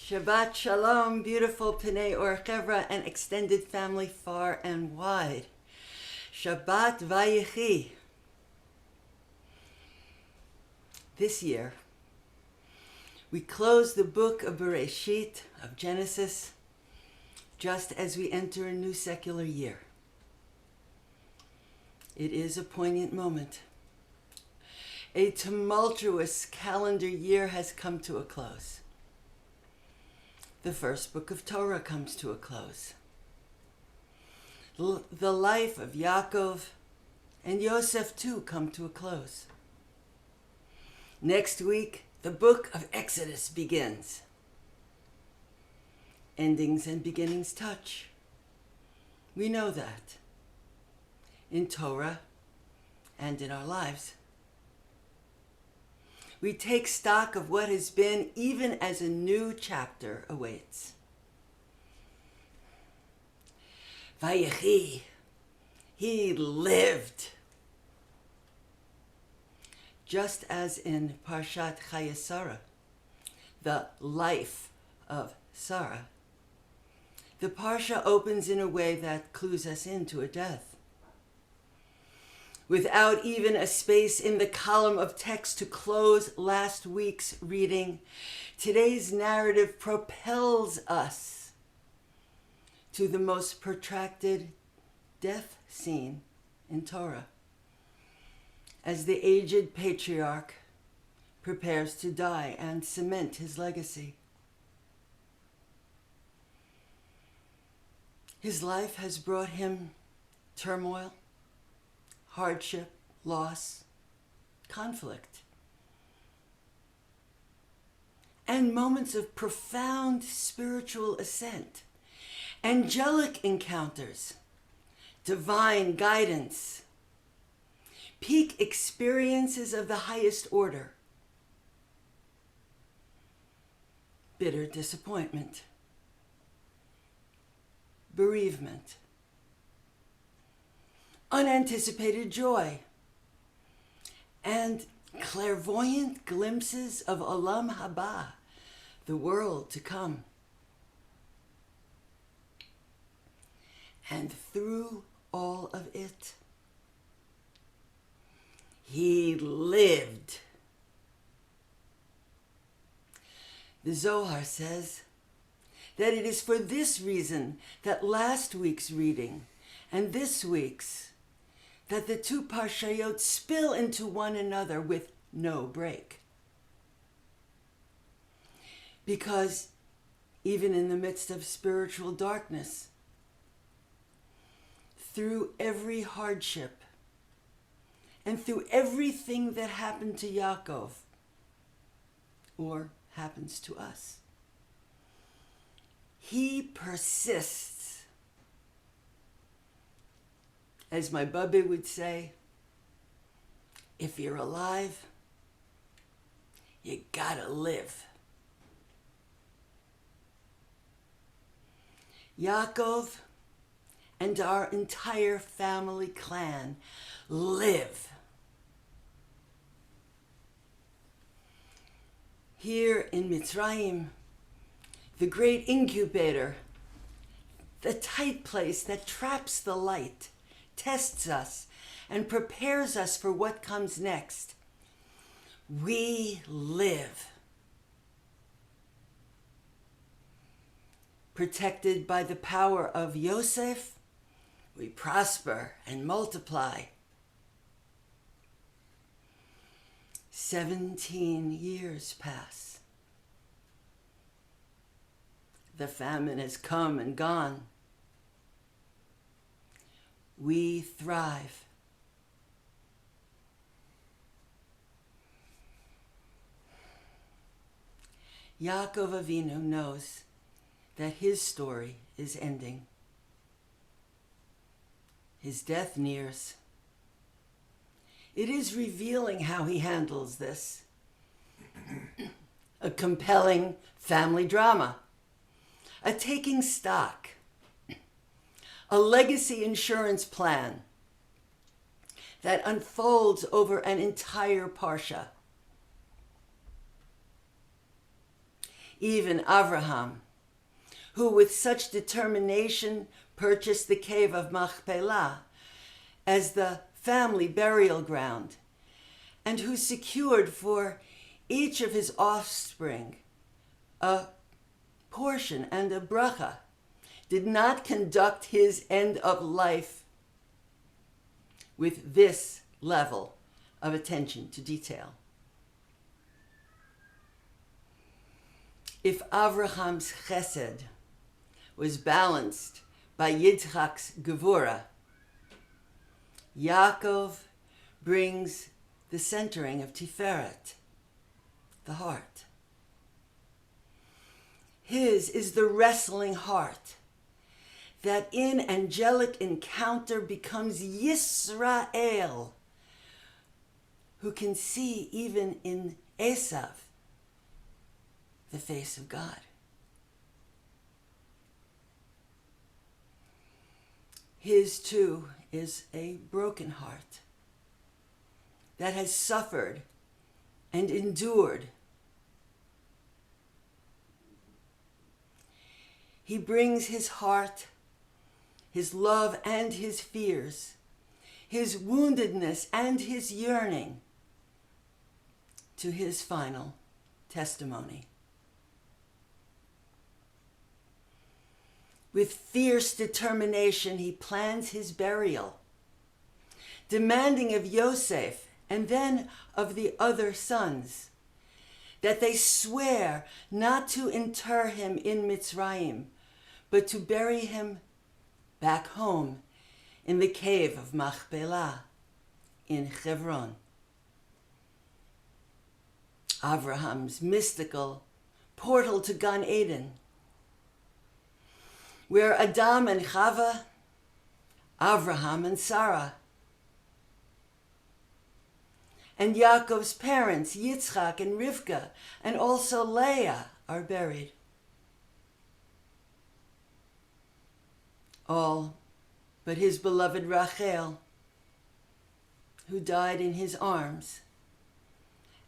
Shabbat Shalom, beautiful Pnei Or Chevra and extended family far and wide. Shabbat VaYechi. This year, we close the Book of Bereishit, of Genesis, just as we enter a new secular year. It is a poignant moment. A tumultuous calendar year has come to a close. The first book of Torah comes to a close. The life of Yaakov and Yosef too come to a close. Next week, the book of Exodus begins. Endings and beginnings touch. We know that in Torah and in our lives. We take stock of what has been, even as a new chapter awaits. VaYechi, he lived. Just as in Parshat Sarah, the life of Sarah, the Parsha opens in a way that clues us into a death. Without even a space in the column of text to close last week's reading, today's narrative propels us to the most protracted death scene in Torah, as the aged patriarch prepares to die and cement his legacy. His life has brought him turmoil, hardship, loss, conflict, and moments of profound spiritual ascent, angelic encounters, divine guidance, peak experiences of the highest order, bitter disappointment, bereavement, unanticipated joy, and clairvoyant glimpses of Olam Haba, the world to come. And through all of it, he lived. The Zohar says that it is for this reason that last week's reading and this week's, that the two Parshayot spill into one another with no break. Because even in the midst of spiritual darkness, through every hardship, and through everything that happened to Yaakov, or happens to us, he persists. As my Bubby would say, if you're alive, you gotta live. Yaakov and our entire family clan live. Here in Mitzrayim, the great incubator, the tight place that traps the light, tests us and prepares us for what comes next. We live. Protected by the power of Yosef, we prosper and multiply. 17 years pass. The famine has come and gone. We thrive. Yaakov Avinu knows that his story is ending. His death nears. It is revealing how he handles this. A compelling family drama. A taking stock. A legacy insurance plan that unfolds over an entire Parsha. even Avraham, who with such determination purchased the cave of Machpelah as the family burial ground, and who secured for each of his offspring a portion and a bracha, did not conduct his end of life with this level of attention to detail. If Avraham's chesed was balanced by Yitzchak's gevura, Yaakov brings the centering of Tiferet, the heart. His is the wrestling heart that in angelic encounter becomes Yisrael, who can see even in Esav the face of God. His too is a broken heart that has suffered and endured. He brings his heart, his love and his fears, his woundedness and his yearning to his final testimony. With fierce determination, he plans his burial, demanding of Yosef and then of the other sons that they swear not to inter him in Mitzrayim, but to bury him back home in the cave of Machpelah in Hebron. Abraham's mystical portal to Gan Eden, where Adam and Chava, Avraham and Sarah, and Yaakov's parents, Yitzchak and Rivka, and also Leah, are buried. All but his beloved Rachel, who died in his arms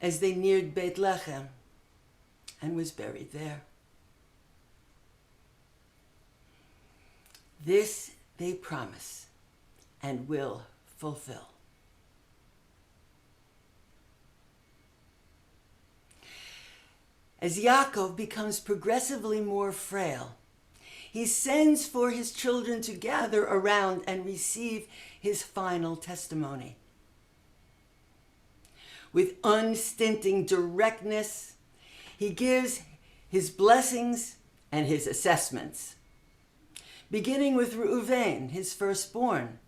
as they neared Beit Lechem and was buried there. This they promise and will fulfill. As Yaakov becomes progressively more frail, he sends for his children to gather around and receive his final testimony. With unstinting directness, he gives his blessings and his assessments, beginning with Reuven, his firstborn.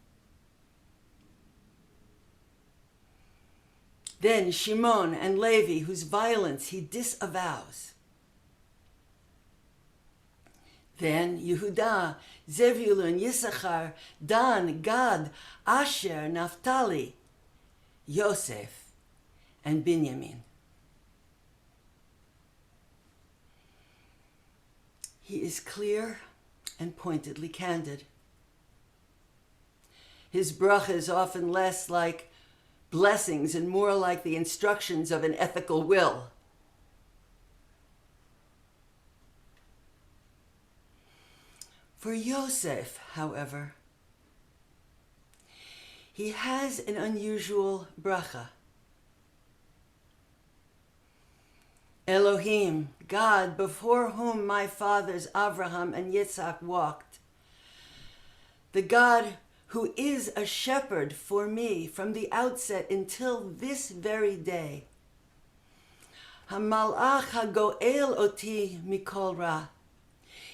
Then Shimon and Levi, whose violence he disavows. Then Yehudah, Zebulun, Yissachar, Dan, Gad, Asher, Naphtali, Yosef, and Binyamin. He is clear and pointedly candid. His bracha is often less like blessings and more like the instructions of an ethical will. For Yosef, however, he has an unusual bracha. Elohim, God, before whom my fathers Avraham and Yitzhak walked, the God who is a shepherd for me from the outset until this very day. Hamalach hagoel oti mikol ra,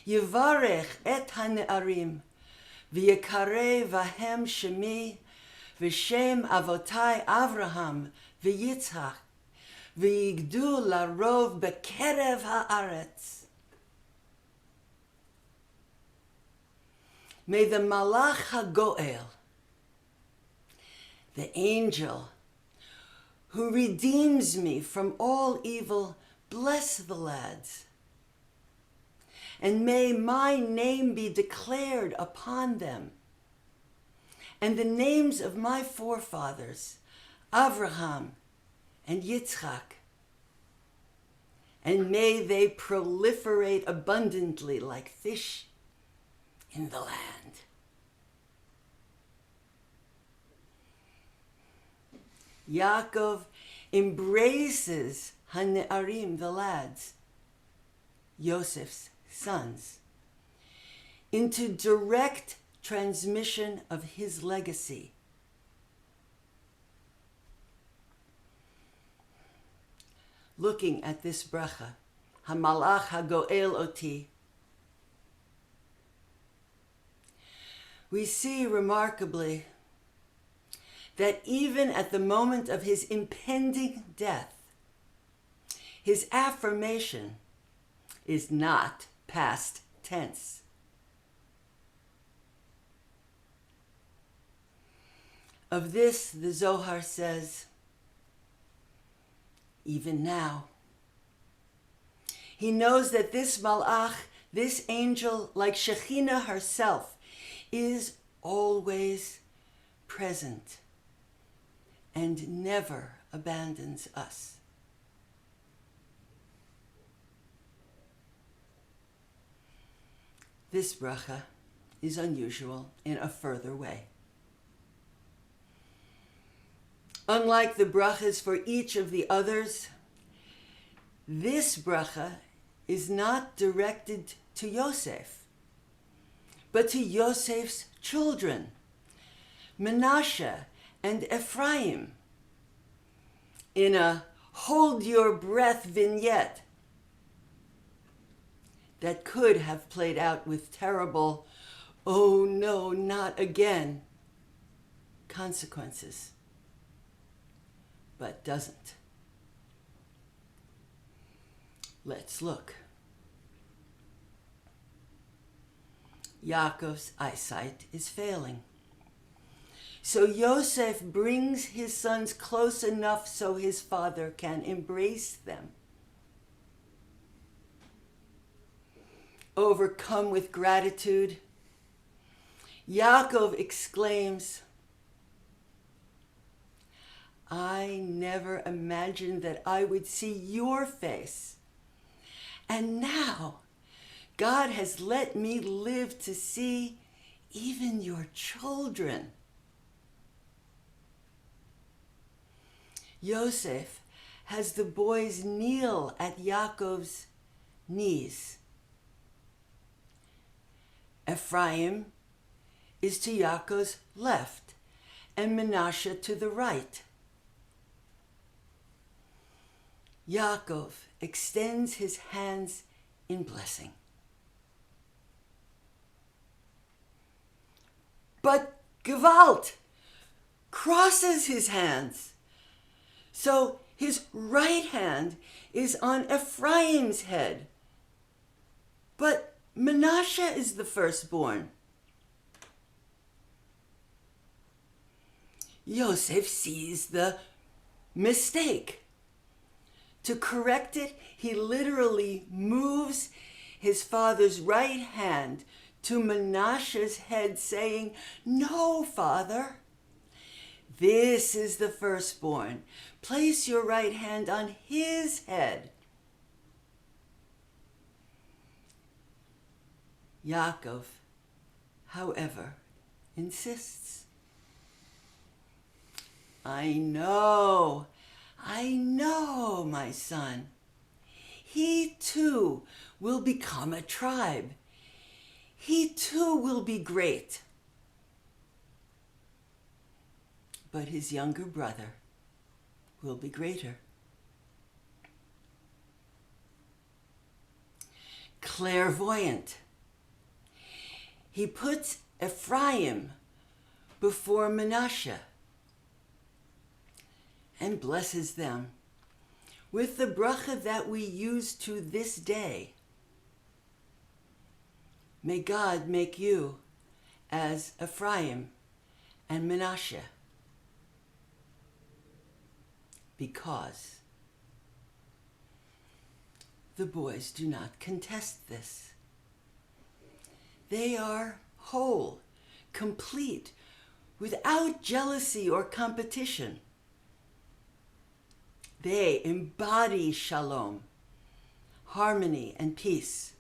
yivarech et hane'arim, v'yekare vahem shemi, v'shem avotai Avraham v'Yitzhak, v'yigdu larov bekerev haaretz. May the Malach HaGoel, the angel who redeems me from all evil, bless the lads. And may my name be declared upon them, and the names of my forefathers, Avraham and Yitzchak, and may they proliferate abundantly like fish in the land. Yaakov embraces Hane'arim, the lads, Yosef's sons, into direct transmission of his legacy. Looking at this bracha, Hamalach hagoel oti, we see remarkably that even at the moment of his impending death, his affirmation is not past tense. Of this, the Zohar says, even now, he knows that this malach, this angel, like Shekhinah herself, is always present and never abandons us. This bracha is unusual in a further way. Unlike the brachas for each of the others, this bracha is not directed to Yosef, but to Yosef's children, Menashe and Ephraim, in a hold your breath vignette that could have played out with terrible, oh no, not again, consequences, but doesn't. Let's look. Yaakov's eyesight is failing. So Yosef brings his sons close enough so his father can embrace them. Overcome with gratitude, Yaakov exclaims, I never imagined that I would see your face. And now, God has let me live to see even your children. Yosef has the boys kneel at Yaakov's knees. Ephraim is to Yaakov's left and Menashe to the right. Yaakov extends his hands in blessing. But Gewalt crosses his hands. So his right hand is on Ephraim's head. But Menashe is the firstborn. Yosef sees the mistake. To correct it, he literally moves his father's right hand to Menashe's head, saying, No, father, this is the firstborn. Place your right hand on his head. Yaakov, however, insists. I know, my son. He too will become a tribe. He too will be great. But his younger brother will be greater. Clairvoyant. He puts Ephraim before Menashe and blesses them with the bracha that we use to this day. May God make you as Ephraim and Menashe, because the boys do not contest this. They are whole, complete, without jealousy or competition. They embody shalom, harmony and peace.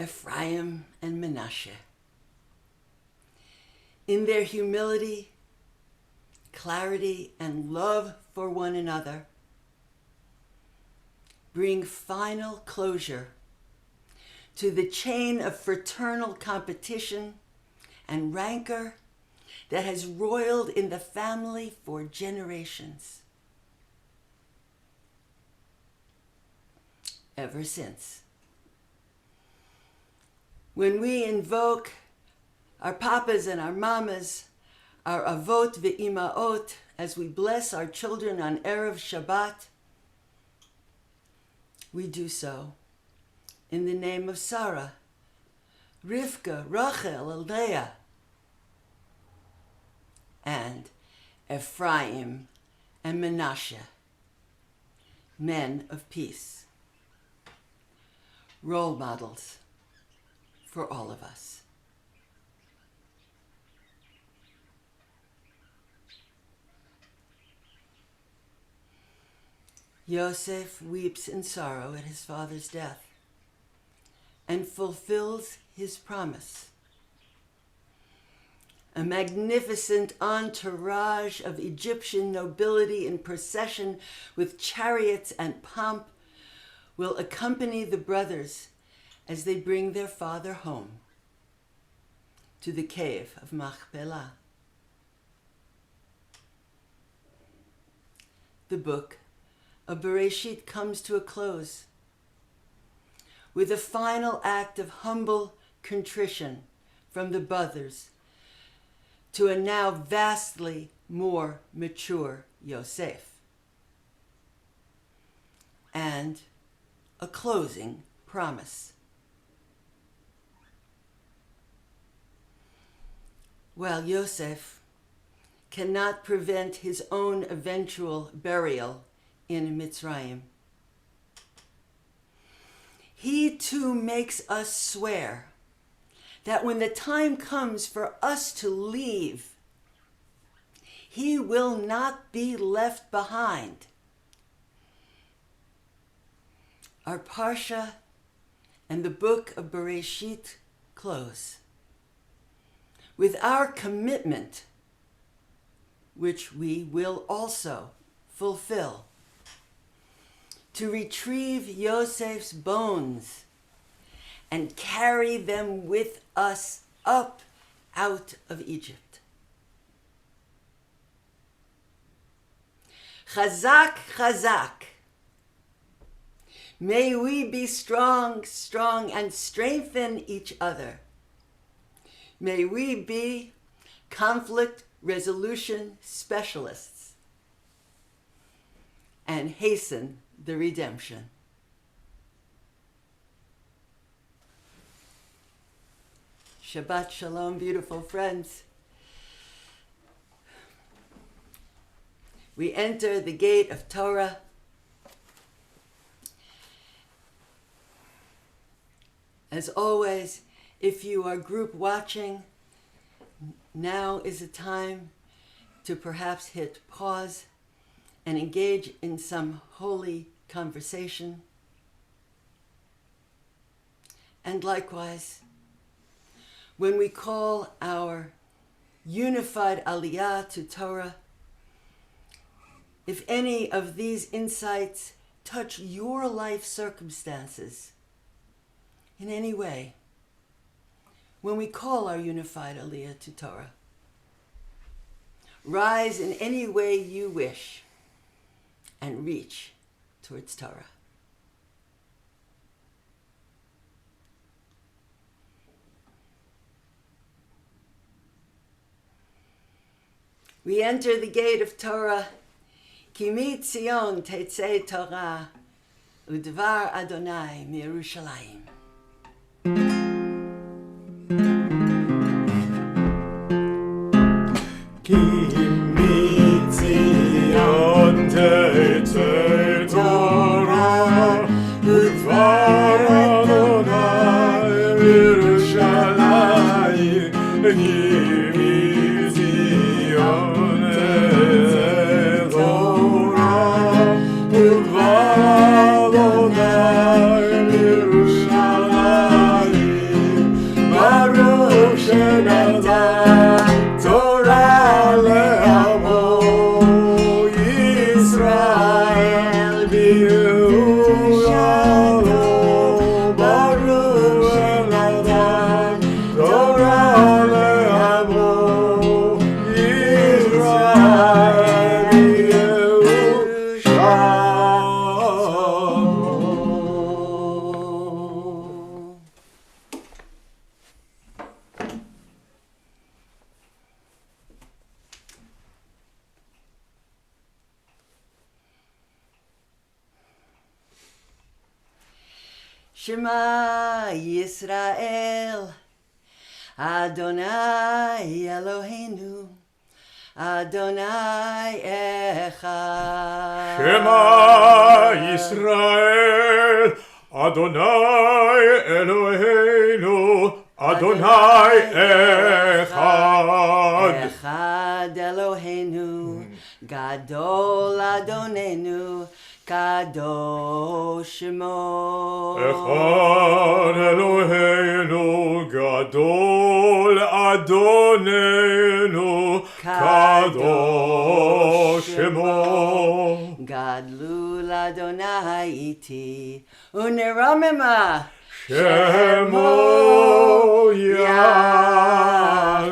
Ephraim and Manasseh, in their humility, clarity, and love for one another, bring final closure to the chain of fraternal competition and rancor that has roiled in the family for generations. Ever since. When we invoke our papas and our mamas, our avot ve'imaot, as we bless our children on Erev Shabbat, we do so in the name of Sarah, Rivka, Rachel, Leah, and Ephraim and Manasseh, men of peace, role models for all of us. Yosef weeps in sorrow at his father's death and fulfills his promise. A magnificent entourage of Egyptian nobility in procession with chariots and pomp will accompany the brothers as they bring their father home to the cave of Machpelah. The Book of Bereishit comes to a close with a final act of humble contrition from the brothers to a now vastly more mature Yosef, and a closing promise. While Yosef cannot prevent his own eventual burial in Mitzrayim, he too makes us swear that when the time comes for us to leave, he will not be left behind. Our Parsha and the Book of Bereishit close with our commitment, which we will also fulfill, to retrieve Yosef's bones and carry them with us up out of Egypt. Chazak, chazak. May we be strong, strong, and strengthen each other. May we be conflict resolution specialists and hasten the redemption. Shabbat Shalom, beautiful friends. We enter the gate of Torah. As always, if you are group watching, now is a time to perhaps hit pause and engage in some holy conversation. And likewise, when we call our unified aliyah to Torah, if any of these insights touch your life circumstances in any way, when we call our unified aliyah to Torah, rise in any way you wish and reach towards Torah. We enter the gate of Torah. Ki mi Tzion tetzei Torah, udvar Adonai miYerushalayim. Ki mi Tzion tetzei Torah, udvar Adonai miYerushalayim. Ki mi Tzion tetzei Torah, Shema Yisrael, Adonai Eloheinu, Adonai Echad. Shema Yisrael, Adonai Eloheinu, Adonai Echad. Echad Eloheinu, Gadol Adonenu, Kadosh Shemo. Echad Eloheinu, Gadol Adonenu, Kadosh Shemo. Gadlul Adonai iti, uneramema Shemo Yadav.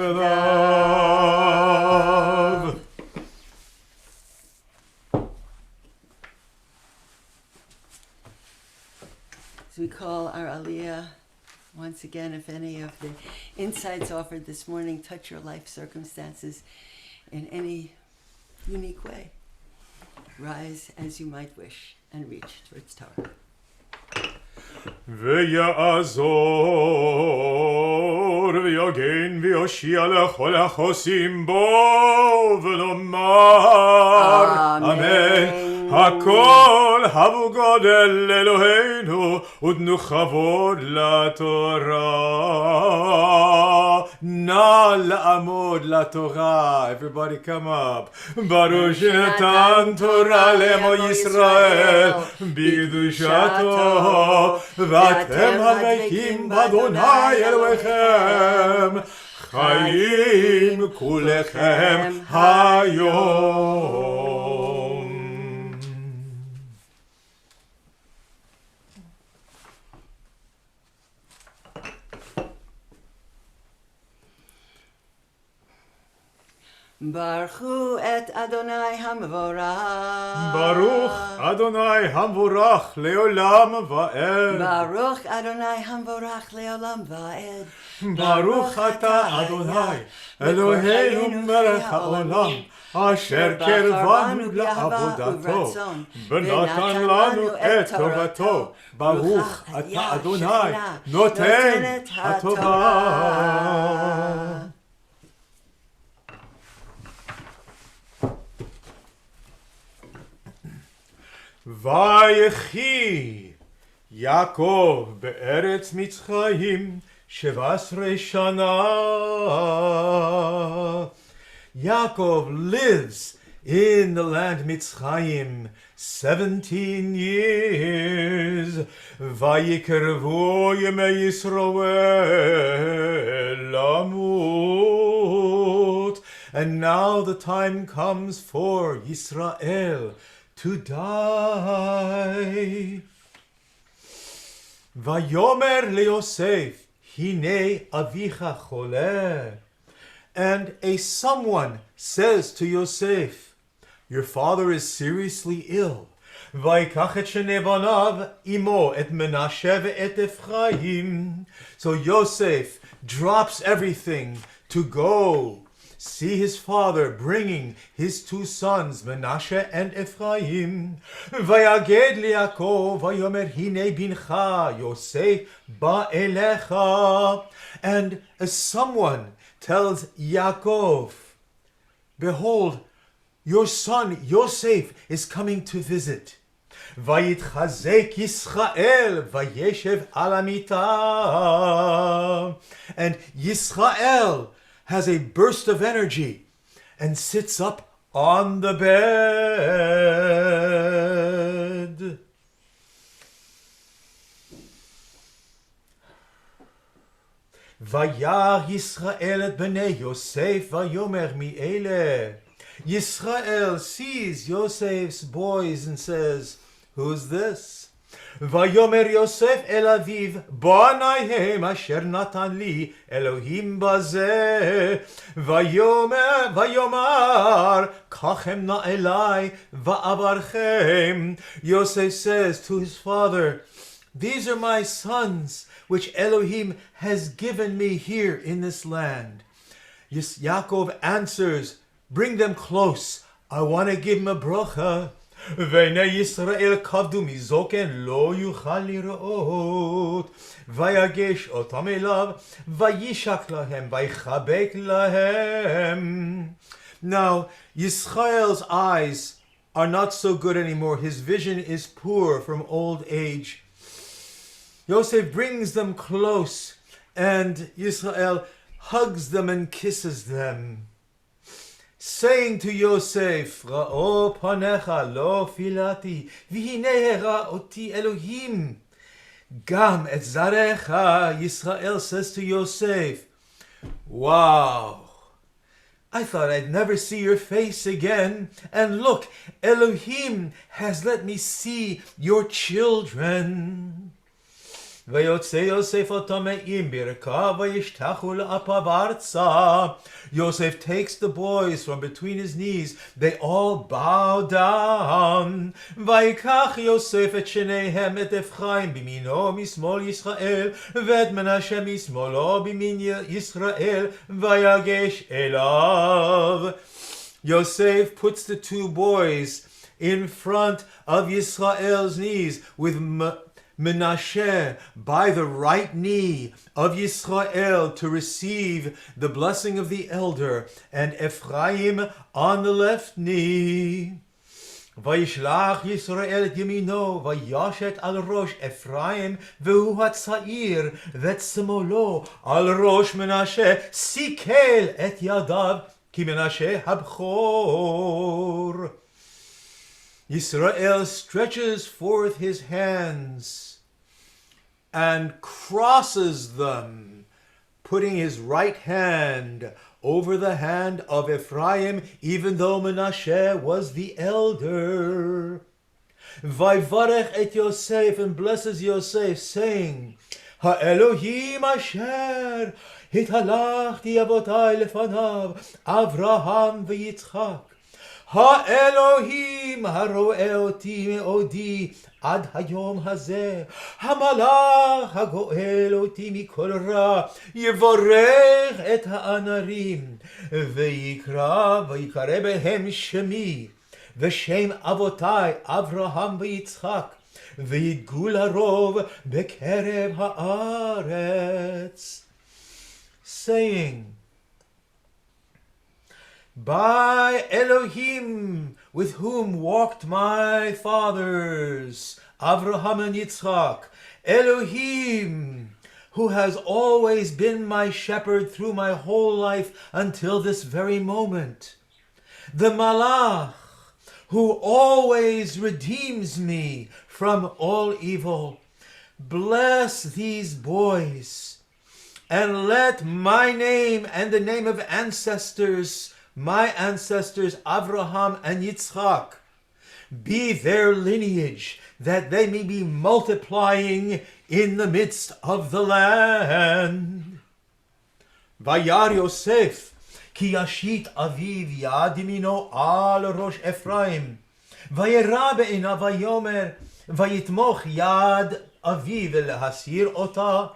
As we call our Aliyah, once again, if any of the insights offered this morning touch your life circumstances in any unique way, rise as you might wish and reach towards Torah. ויעזור ויגן ויושיע לכל החוסים בו ונאמר אמן. הכל הבו גודל אלוהינו ותנו כבוד לתורה. נא לעמוד לתורה. Everybody come up. ברוך שנתן תורה לעמו ישראל בקדושתו ואתם הדבקים באדוני אלוהיכם חיים כולכם היום. ברכו את אדוני המבורך. ברוך אדוני המבורך לעולם ועד. ברוך אדוני המבורך לעולם ועד. ברוך אתה אדוני אלוהינו מלך העולם אשר קרבנו לעבודתו ונתן לנו את תורתו. ברוך אתה אדוני נותן הטובה. ויחי יעקב בארץ מצרים 17 שנה. Yaakov lives in the land Mitzrayim 17 years. ויקרבו ימי ישראל למות. And now the time comes for Yisrael to die. ויאמר ליוסף, הנה אביך חולה. And a someone says to Yosef, your father is seriously ill. ויקח את שני בניו עמו, את מנשה ואת אפרים. So Yosef drops everything to go see his father, bringing his two sons, Menashe and Ephraim. ויגד ליעקב, ויאמר הנה בנך יוסף בא אליך. And as someone tells Yaakov, behold, your son Yosef is coming to visit. ויתחזק ישראל וישב על המיטה. And Yisrael has a burst of energy and sits up on the bed. וירא ישראל את בני יוסף ויאמר מי אלה. Yisrael sees Yosef's boys and says, who's this? ויאמר יוסף אל אביו, בניהם אשר נתן לי אלוהים בזה. ויאמר, קחם נא אלי ואברכם. Yosef says to his father, these are my sons, which Elohim has given me here in this land. Yaakov answers, bring them close. I want to give them a bracha. ועיני ישראל כבדו מזוקן לא יוכל לראות. ויגש אותם אליו, וישק להם, ויחבק להם. Now, Yisrael's eyes are not so good anymore. His vision is poor from old age. Yosef brings them close, and Yisrael hugs them and kisses them, saying to Yosef, Ra'o panecha lo filati, v'hineh ra'oti Elohim. Gam et zarecha, Yisrael says to Yosef, wow, I thought I'd never see your face again, and look, Elohim has let me see your children. ויוצא יוסף אותם עם ברכה וישתחו לאפיו ארצה. Yosef takes the boys from between his knees. They all bow down. ויקח יוסף את שניהם, את אפרים בימינו משמאל ישראל, ואת מנשה משמאלו בימין ישראל, ויגש אליו. Yosef puts the two boys in front of Yisrael's knees, with Menashe by the right knee of Yisrael to receive the blessing of the elder, and Ephraim on the left knee. וישלח ישראל את ימינו, וישת על ראש אפרים, והוא הצעיר, ואת שמאלו על ראש מנשה, סיכל את ידיו, כי מנשה הבכור. Yisrael stretches forth his hands and crosses them, putting his right hand over the hand of Ephraim, even though Menashe was the elder. Vayvarech et Yosef, and blesses Yosef, saying, Ha-Elohim asher hitalachti avotai lefanav, Avraham v'Yitzchak. האלוהים הרואה אותי מעודי עד היום הזה, המלאך הגואל אותי מכל רע, יברך את הענרים, ויקרא בהם שמי, ושם אבותיי אברהם ויצחק, וידגו לרוב בקרב הארץ. Saying, by Elohim, with whom walked my fathers, Avraham and Yitzchak, Elohim, who has always been my shepherd through my whole life until this very moment, the Malach, who always redeems me from all evil, bless these boys, and let my name and the name of my ancestors Avraham and Yitzchak, be their lineage, that they may be multiplying in the midst of the land. Vayar Yosef, ki yashit aviv yad yamino al rosh Ephraim, vayera be'inav vayomer, vayitmoch yad aviv lehasir ota,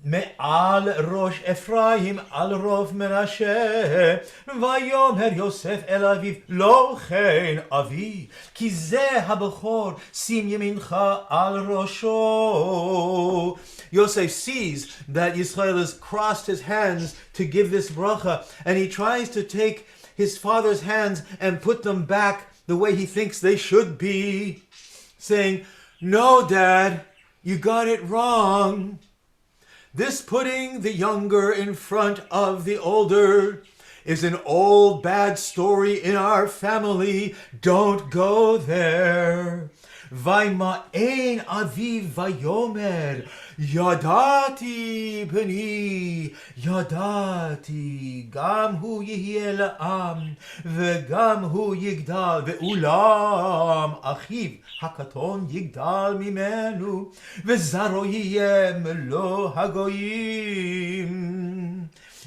מעל ראש אפרים על רוב מנשה, ויאמר יוסף אל אביו, לא כן אבי, כי זה הבכור, שים ימינך על ראשו. Yosef sees that Yisrael has crossed his hands to give this bracha, and he tries to take his father's hands and put them back the way he thinks they should be, saying, no, Dad, you got it wrong. This putting the younger in front of the older is an old bad story in our family. Don't go there. Vayma'en aviv vayomer, yadati b'ni, yadati, gam hu yihye la'am, v'gam hu yigdal, ve'ulam achiv hakaton yigdal mimenu, v'zaro yiyeh melo hagoyim.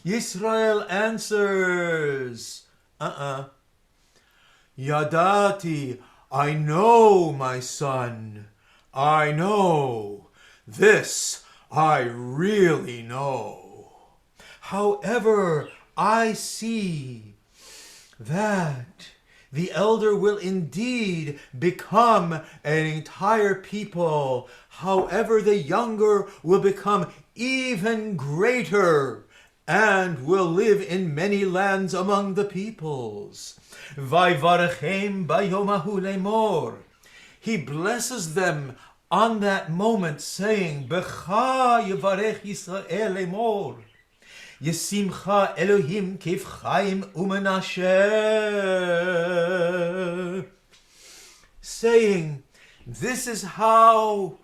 Yisrael answers, Yadati, I know, my son, I know. This I really know. However, I see that the elder will indeed become an entire people. However, the younger will become even greater and will live in many lands among the peoples. Vayvarachem bayomahu lemor. He blesses them on that moment, saying, Becha yivarech Yisrael lemor. Yesimcha Elohim kivchaim umenashe. Saying, this is how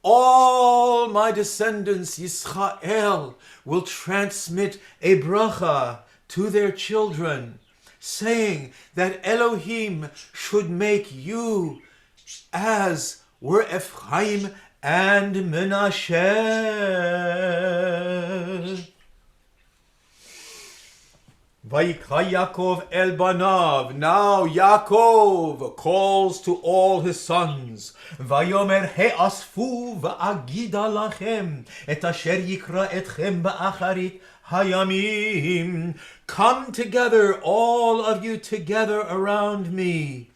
all my descendants, Yisrael, will transmit a bracha to their children, saying that Elohim should make you as were Ephraim and Menashe. Vayikra Yaakov el banav. Now Yaakov calls to all his sons. Vayomer he'asfu va'agida lachem et asher yikra etchem ba'acharit hayamim. Come together, all of you together around me,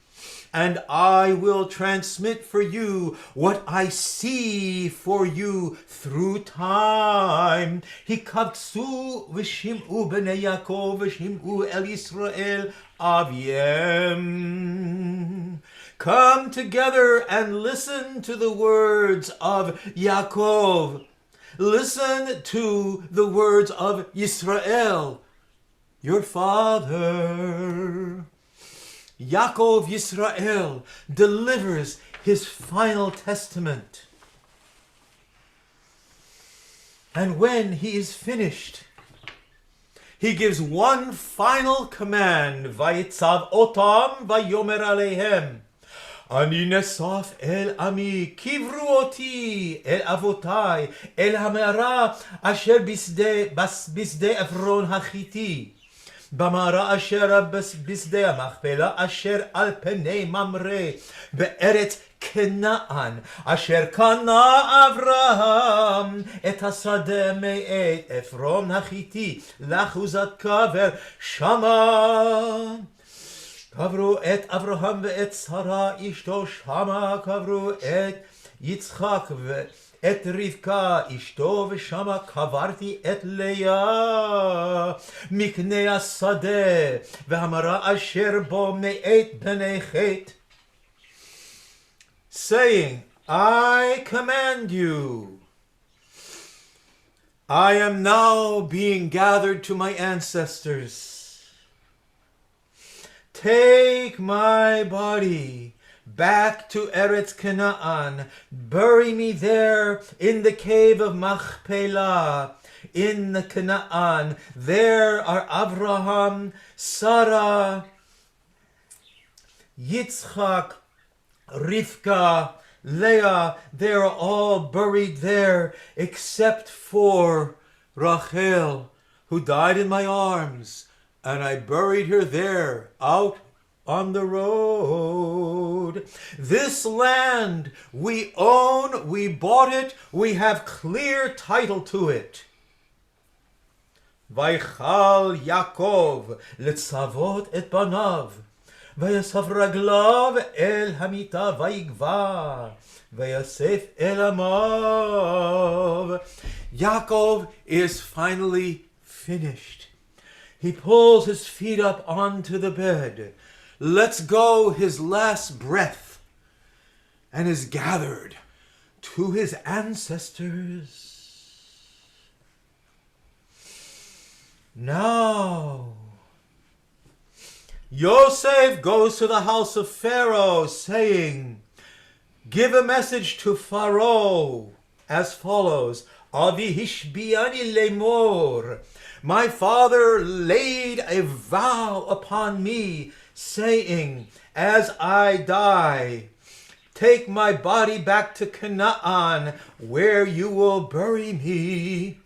and I will transmit for you what I see for you through time. Hikavtsu v'shim'u b'nei Yaakov v'shim'u el Yisrael aviem. Come together and listen to the words of Yaakov. Listen to the words of Yisrael, your father. Yaakov Yisrael delivers his final testament. And when he is finished, he gives one final command. Vayitzav otam vayomer aleihem. Ani nesaf el ami kivru oti el avotai el hamara asher bisde Efron hachiti. במערה אשר בשדה המכפלה אשר על פני ממרא בארץ כנען אשר קנה אברהם את השדה מאת עפרון החיתי לאחוזת קבר שמה קברו את אברהם ואת שרה אשתו שמה קברו את יצחק את רבקה אשתו ושמה קברתי את לאה מקנה השדה והמרה אשר בו מאת בני חת. Saying, I command you. I am now being gathered to my ancestors. Take my body back to Eretz Canaan. Bury me there in the cave of Machpelah, in the Canaan. There are Abraham, Sarah, Yitzchak, Rivka, Leah. They are all buried there except for Rachel, who died in my arms, and I buried her there out on the road. This land we own, we bought it, we have clear title to it. Vaychal Yaakov letzavot et banav, vayasav raglav el hamita vayigva, vayasef el amav. Yaakov is finally finished. He pulls his feet up onto the bed, lets go his last breath, and is gathered to his ancestors. Now, Yosef goes to the house of Pharaoh, saying, give a message to Pharaoh as follows. Avi hishbiani lemor. My father laid a vow upon me, saying, as I die, take my body back to Canaan, where you will bury me.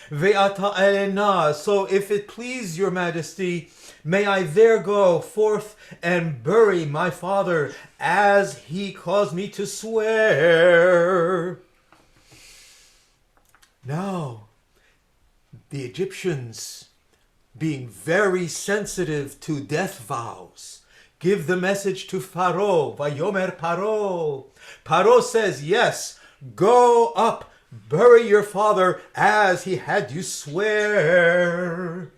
Ve'ata elena. So if it please your majesty, may I there go forth and bury my father, as he caused me to swear. Now, the Egyptians, being very sensitive to death vows, give the message to Pharaoh. Vayomer Paro. Paro says, yes, go up, bury your father as he had you swear.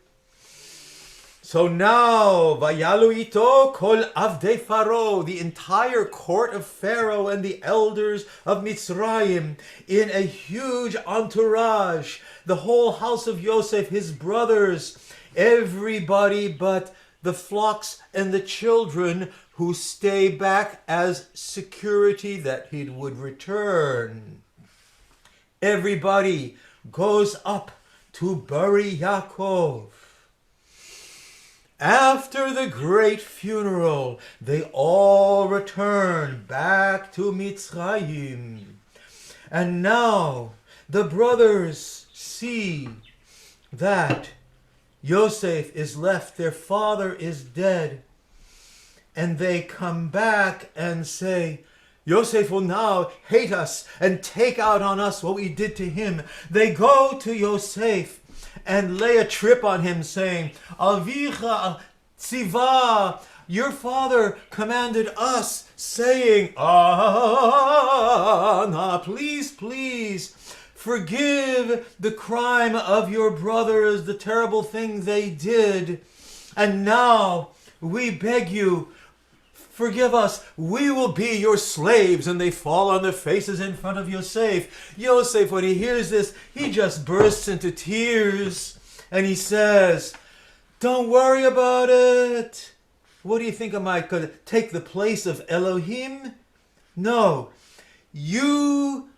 So now, Vayalu ito kol avdei Pharaoh, the entire court of Pharaoh and the elders of Mitzrayim, in a huge entourage, the whole house of Yosef, his brothers, everybody but the flocks and the children who stay back as security that he would return. Everybody goes up to bury Yaakov. After the great funeral, they all return back to Mitzrayim. And now the brothers see that Yosef is left, their father is dead. And they come back and say, Yosef will now hate us and take out on us what we did to him. They go to Yosef and lay a trip on him, saying, Avicha tziva, your father commanded us, saying, please, please, forgive the crime of your brothers, the terrible thing they did. And now we beg you, forgive us, we will be your slaves. And they fall on their faces in front of Yosef. Yosef, when he hears this, he just bursts into tears. And he says, don't worry about it. What do you think, am I going to take the place of Elohim? No, you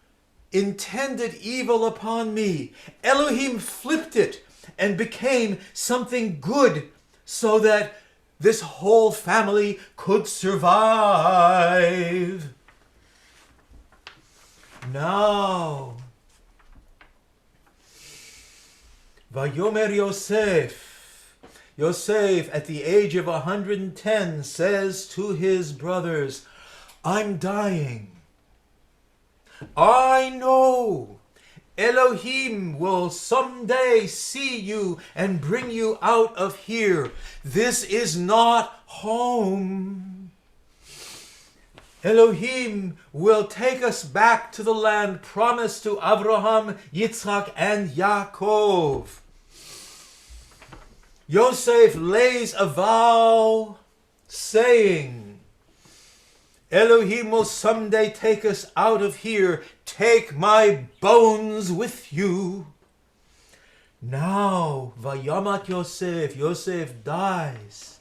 intended evil upon me. Elohim flipped it and became something good so that this whole family could survive. Now, Vayomer Yosef. Yosef, at the age of 110, says to his brothers, I'm dying. I know Elohim will someday see you and bring you out of here. This is not home. Elohim will take us back to the land promised to Abraham, Yitzchak, and Yaakov. Yosef lays a vow saying, Elohim will someday take us out of here. Take my bones with you. Now, Vayamat Yosef, Yosef dies.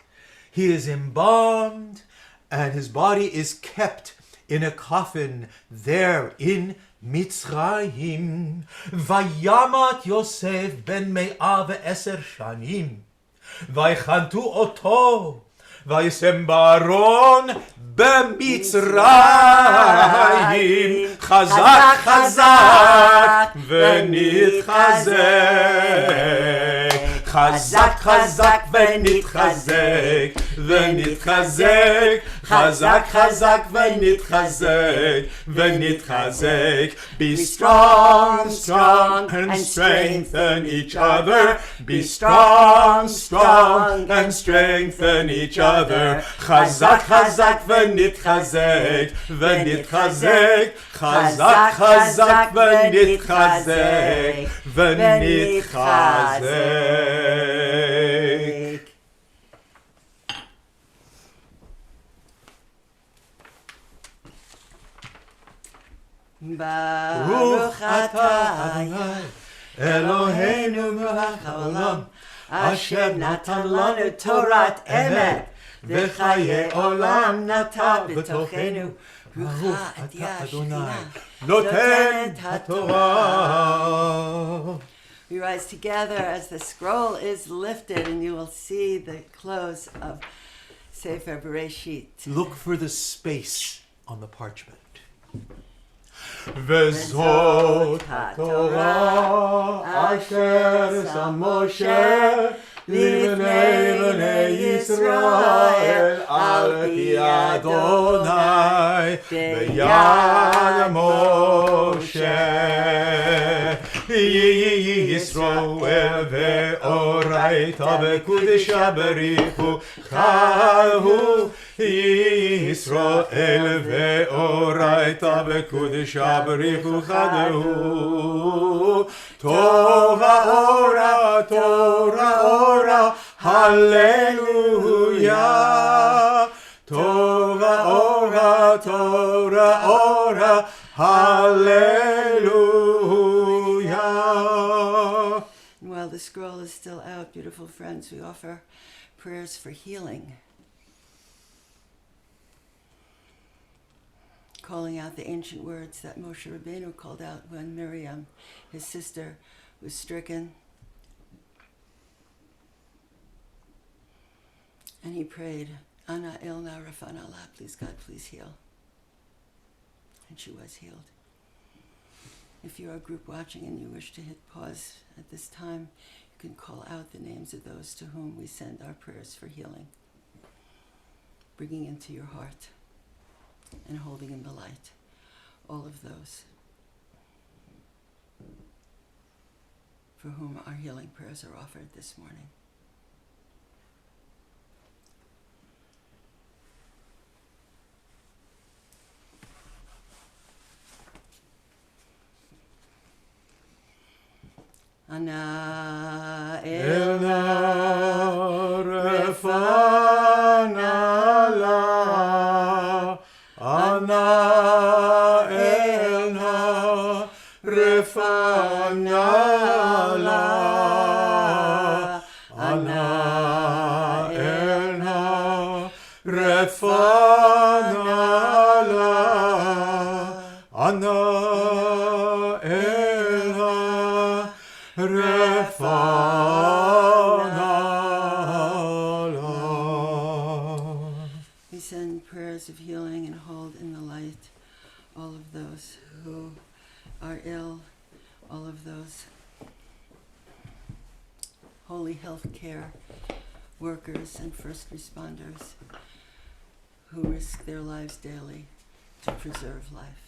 He is embalmed, and his body is kept in a coffin there in Mitzrayim. Vayamat Yosef ben me'ah ve'eser shanim. Vaychantu oto. Vayisem baron במצרים חזק חזק ונתחזק חזק חזק ונתחזק ונתחזק חזק חזק ונתחזק ונתחזק Be strong, strong and strengthen each other Be strong, strong and strengthen each other חזק חזק ונתחזק ונתחזק חזק חזק ונתחזק ונתחזק ברוך אתה אלוהינו מלך העולם אשר נתן לנו תורת אמת וחיי עולם נטע בתוכנו ברוך אתה אדוני נותן התורה. We rise together as the scroll is lifted and you will see the close of Sefer Bereishit. Look for the space on the parchment. וזאת התורה אשר שם משה לבני בני ישראל על פי אדוני ביד משה יהי ישראל ואורה אורייתא בקודשא בריחו חלו ישראל ואורייתא בקודשא בריחו חלו תורה אורה תורה אורה הללויה תורה אורה תורה אורה hallelujah. While the scroll is still out, beautiful friends, we offer prayers for healing. Calling out the ancient words that Moshe Rabbeinu called out when Miriam, his sister, was stricken. And he prayed, Ana Elna Rafana Allah, please God, please heal. And she was healed. If you're a group watching and you wish to hit pause at this time, you can call out the names of those to whom we send our prayers for healing, bringing into your heart and holding in the light all of those for whom our healing prayers are offered this morning. Ana elna refana la Ana elna refana la Ana elna refana la Ana we send prayers of healing and hold in the light all of those who are ill, all of those holy health care workers and first responders who risk their lives daily to preserve life.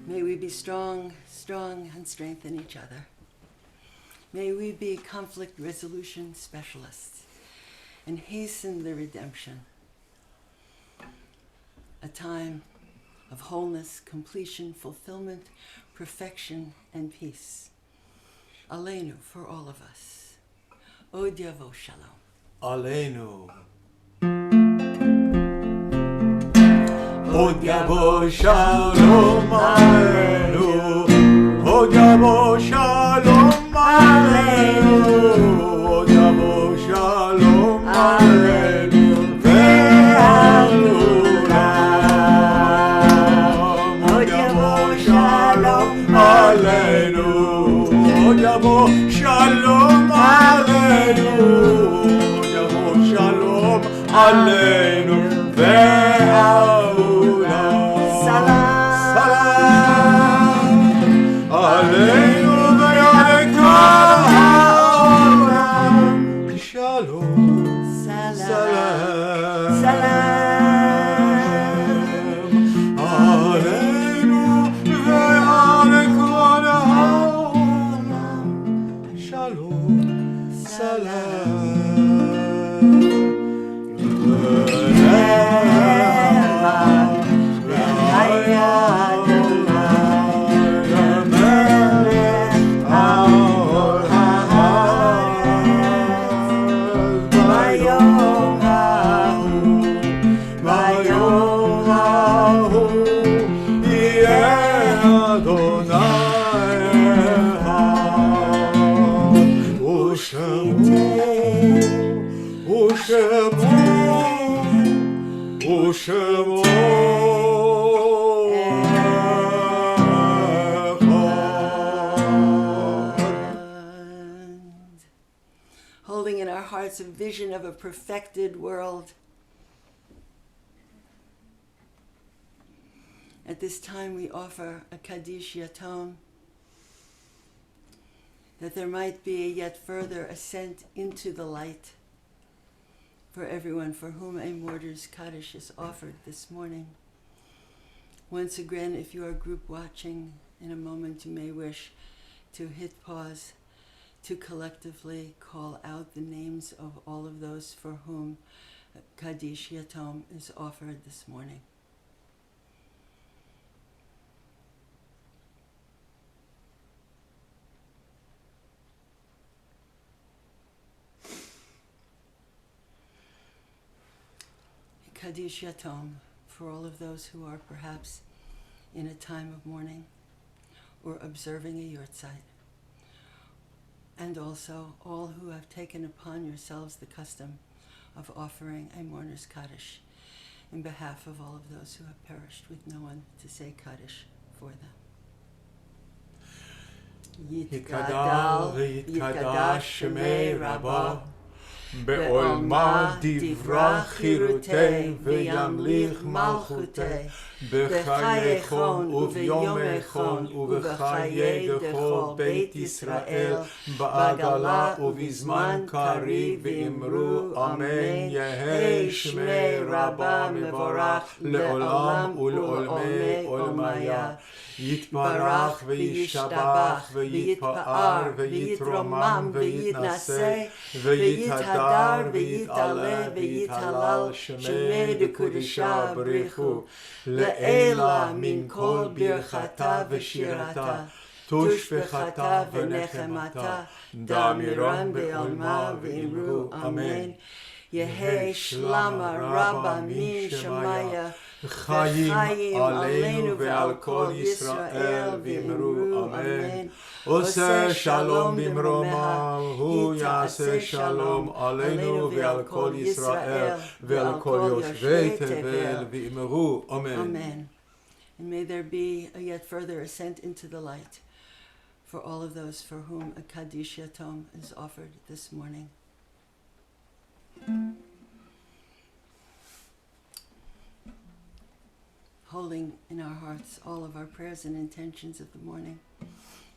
May we be strong and strengthen each other. May we be conflict resolution specialists and hasten the redemption. A time of wholeness, completion, fulfillment, perfection, and peace. Aleinu for all of us. Od Yavo Shalom. Aleinu. Od Yavo Shalom Aleinu. Od Yavo Shalom Aleinu. Od Yavo Shalom Aleinu. Od Yavo Shalom Aleinu. Od Yavo Shalom Aleinu. Od Yavo עלינו והעולם. סלאם עלינו ועל כל העולם. שלום. סלאם. סלאם עלינו ועל כל העולם. שלום. סלאם. Holding in our hearts a vision of a perfected world. At this time we offer a Kaddish Yatom, that there might be a yet further ascent into the light for everyone for whom a Mortar's Kaddish is offered this morning. Once again, if you are group watching, in a moment you may wish to hit pause to collectively call out the names of all of those for whom Kaddish Yatom is offered this morning. Kaddish Yatom for all of those who are perhaps in a time of mourning or observing a yortzeit, and also all who have taken upon yourselves the custom of offering a mourner's Kaddish in behalf of all of those who have perished with no one to say Kaddish for them. Yitgadal v'yitkadash shemei Rabba בעולמה דברה חירותי וימליך מלכותי בחייכון וביומכון ובחיי דכל בית ישראל בעגלה ובזמן קריב ואמרו אמן יהי שמי רבה מבורך לעולם ולעולמי עולמיה יתברך וישתבח ויתפאר ויתרומם ויתנשא ויתהדר ויתעלה ויתהלל שמי דקודשה בריחו לעילה מן כל ברכתה ושירתה תושבחתה ונחמתה דמירן בעולמה ואמרו אמן יהי שלמה רבה מן שמיה חיים עלינו ועל כל ישראל ואמרו אמן עושה שלום במרומיו הוא יעשה שלום עלינו ועל כל ישראל ועל כל יושבי תבל ואמרו אמן. And may there be a yet further ascent into the light for all of those for whom a Kaddish Yatom is offered this morning. Holding in our hearts all of our prayers and intentions of the morning,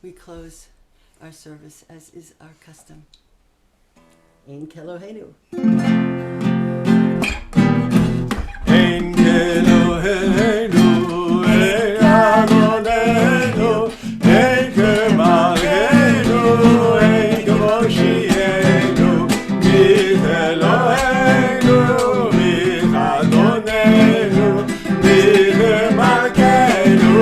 we close our service as is our custom. In Kelohenu. In Kelohenu, in Adonenu, in Kemalenu, in Kemoshienu, mit Elohenu, mit Adonenu, mit Malkeinu,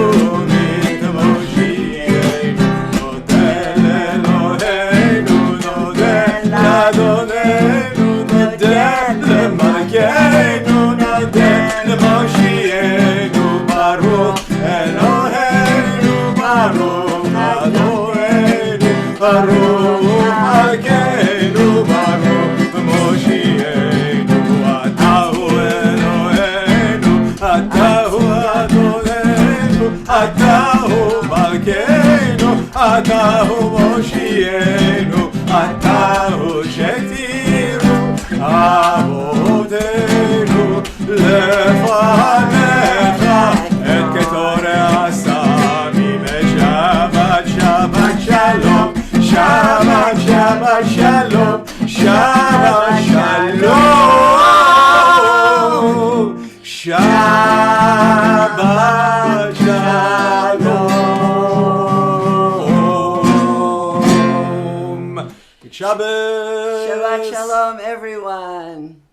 mit Kemoshienu, nodel Elohenu, nodel Adonenu, nodel Malkeinu, nodel Moshienu, Baruch Elohenu, Baruch Adonenu, Baruch Malkeinu, Baruch Moshienu, Atahu Elohenu, Atahu Adonenu, Atahu Malkeinu, Atahu Moshienu, Atahu Shetiru Avotenu. Shabbat Shalom, Shabbat Shalom, Shabbat Shalom. Good Shabbos. Shabbat Shalom, everyone.